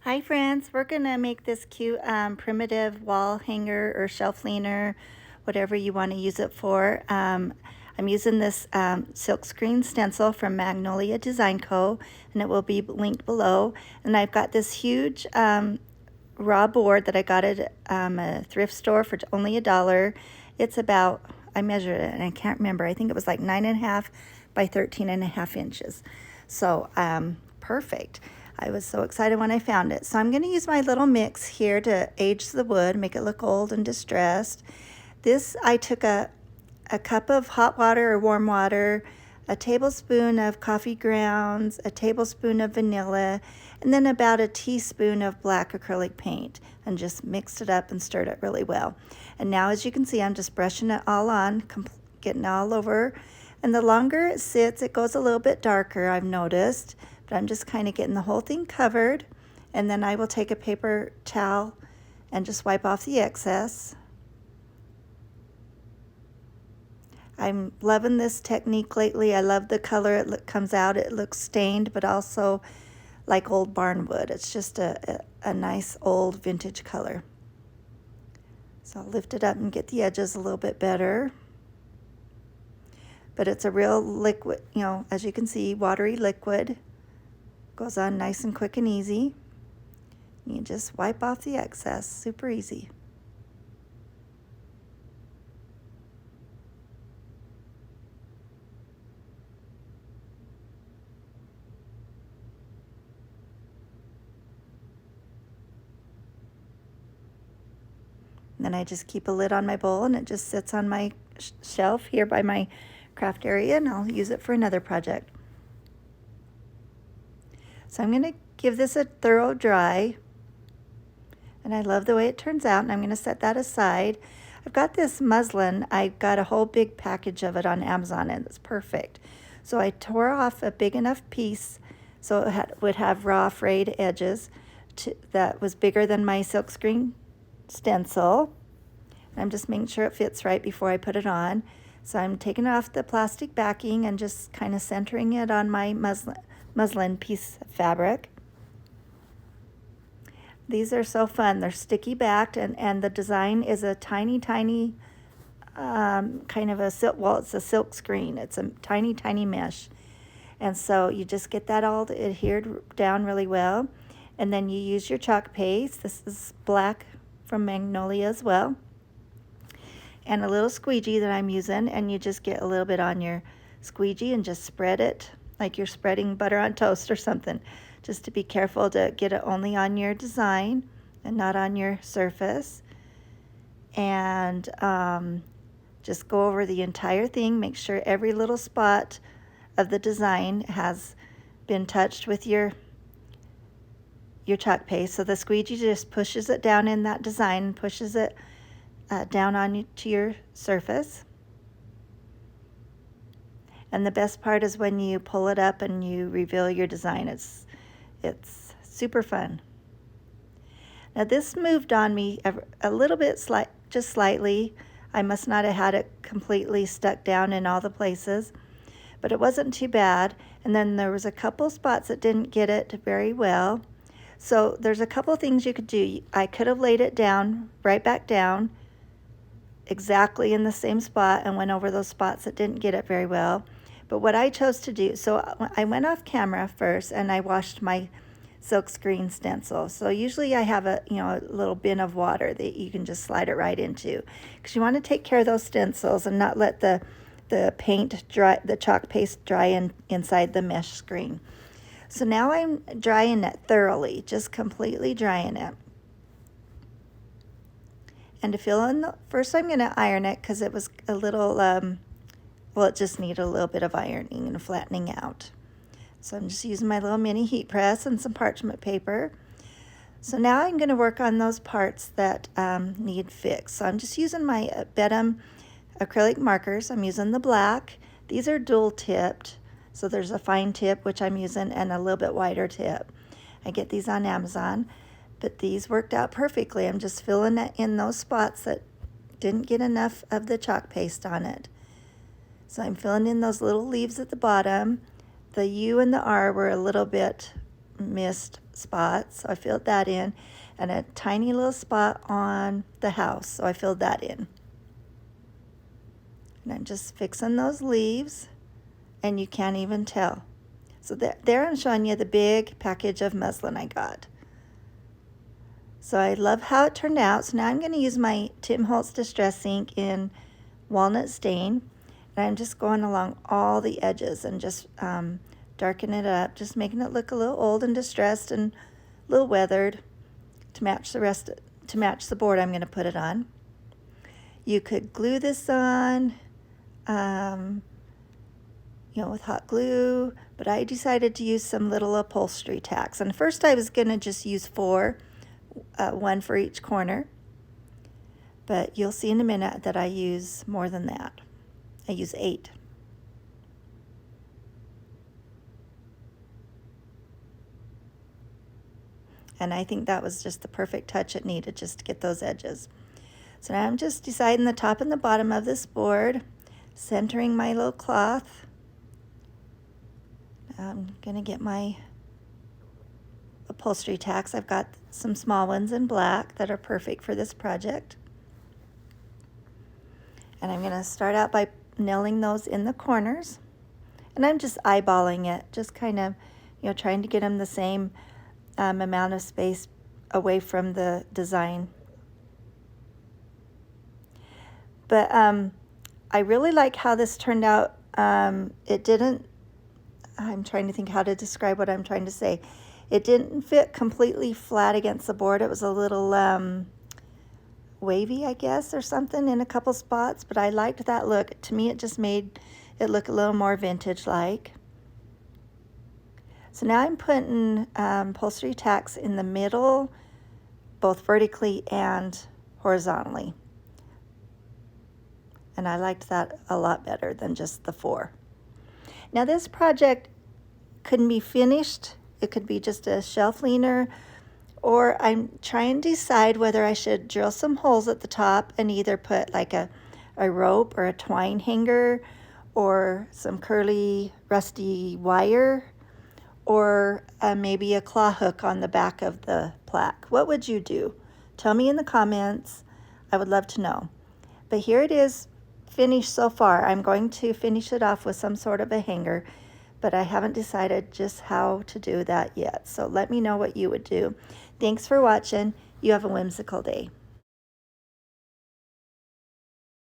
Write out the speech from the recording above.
Hi friends, we're gonna make this cute primitive wall hanger or shelf leaner, whatever you want to use it for. I'm using this silkscreen stencil from Magnolia Design Co. and it will be linked below. And I've got this huge raw board that I got at a thrift store for only $1. It's about, I measured it and I can't remember, I think it was like 9.5 by 13.5 inches. So perfect. I was so excited when I found it. So I'm going to use my little mix here to age the wood, make it look old and distressed. This, I took a cup of hot water or warm water, a tablespoon of coffee grounds, a tablespoon of vanilla, and then about a teaspoon of black acrylic paint, and just mixed it up and stirred it really well. And now, as you can see, I'm just brushing it all on, getting all over. And the longer it sits, it goes a little bit darker, I've noticed. But I'm just kind of getting the whole thing covered, and then I will take a paper towel and just wipe off the excess. I'm loving this technique lately. I love the color it comes out. It looks stained, but also like old barnwood. It's just a nice old vintage color. So I'll lift it up and get the edges a little bit better. But it's a real liquid, as you can see, watery liquid. Goes on nice and quick and easy. You just wipe off the excess, super easy. And then I just keep a lid on my bowl and it just sits on my shelf here by my craft area, and I'll use it for another project. So I'm going to give this a thorough dry, and I love the way it turns out, and I'm going to set that aside. I've got this muslin. I got a whole big package of it on Amazon, and it's perfect. So I tore off a big enough piece so it would have raw frayed edges that was bigger than my silkscreen stencil. I'm just making sure it fits right before I put it on. So I'm taking off the plastic backing and just kind of centering it on my muslin piece of fabric. These are so fun. They're sticky backed, and the design is a tiny kind of a silk, well, it's a silk screen. It's a tiny mesh. And so you just get that all adhered down really well. And then you use your chalk paste. This is black from Magnolia as well. And a little squeegee that I'm using, and you just get a little bit on your squeegee and just spread it like you're spreading butter on toast or something. Just to be careful to get it only on your design and not on your surface. And just go over the entire thing. Make sure every little spot of the design has been touched with your chalk paste. So the squeegee just pushes it down in that design, pushes it down onto your surface. And the best part is when you pull it up and you reveal your design. It's super fun. Now this moved on me a little bit, just slightly. I must not have had it completely stuck down in all the places, but it wasn't too bad. And then there was a couple spots that didn't get it very well. So there's a couple things you could do. I could have laid it down, right back down, exactly in the same spot, and went over those spots that didn't get it very well. But what I chose to do, so I went off camera first and I washed my silkscreen stencil. So usually I have a little bin of water that you can just slide it right into, because you want to take care of those stencils and not let the paint dry, the chalk paste dry inside the mesh screen. So now I'm drying it thoroughly, just completely drying it. And to fill in, first I'm going to iron it because it was a little, well, it just needed a little bit of ironing and flattening out. So I'm just using my little mini heat press and some parchment paper. So now I'm going to work on those parts that need fixed. So I'm just using my Bedham acrylic markers. I'm using the black. These are dual tipped. So there's a fine tip, which I'm using, and a little bit wider tip. I get these on Amazon. But these worked out perfectly. I'm just filling it in those spots that didn't get enough of the chalk paste on it. So I'm filling in those little leaves at the bottom. The U and the R were a little bit missed spot, so I filled that in, and a tiny little spot on the house, so I filled that in. And I'm just fixing those leaves, and you can't even tell. So there I'm showing you the big package of muslin I got. So I love how it turned out. So now I'm going to use my Tim Holtz Distress ink in Walnut Stain, and I'm just going along all the edges and just darkening it up, just making it look a little old and distressed and a little weathered to match the board I'm going to put it on. You could glue this on, with hot glue, but I decided to use some little upholstery tacks. And first I was going to just use 4, 1 for each corner, but you'll see in a minute that I use more than that. I use 8. And I think that was just the perfect touch it needed, just to get those edges. So now I'm just deciding the top and the bottom of this board, centering my little cloth. I'm going to get my upholstery tacks. I've got some small ones in black that are perfect for this project. And I'm going to start out by nailing those in the corners. And I'm just eyeballing it, just kind of, trying to get them the same amount of space away from the design. But I really like how this turned out. I'm trying to think how to describe what I'm trying to say. It didn't fit completely flat against the board. It was a little wavy, I guess, or something in a couple spots, but I liked that look. To me, it just made it look a little more vintage-like. So now I'm putting upholstery tacks in the middle, both vertically and horizontally. And I liked that a lot better than just the 4. Now this project couldn't be finished. It could be just a shelf leaner, or I'm trying to decide whether I should drill some holes at the top and either put like a rope or a twine hanger or some curly rusty wire, or maybe a claw hook on the back of the plaque. What would you do? Tell me in the comments. I would love to know. But here it is finished so far. I'm going to finish it off with some sort of a hanger, but I haven't decided just how to do that yet. So let me know what you would do. Thanks for watching. You have a whimsical day.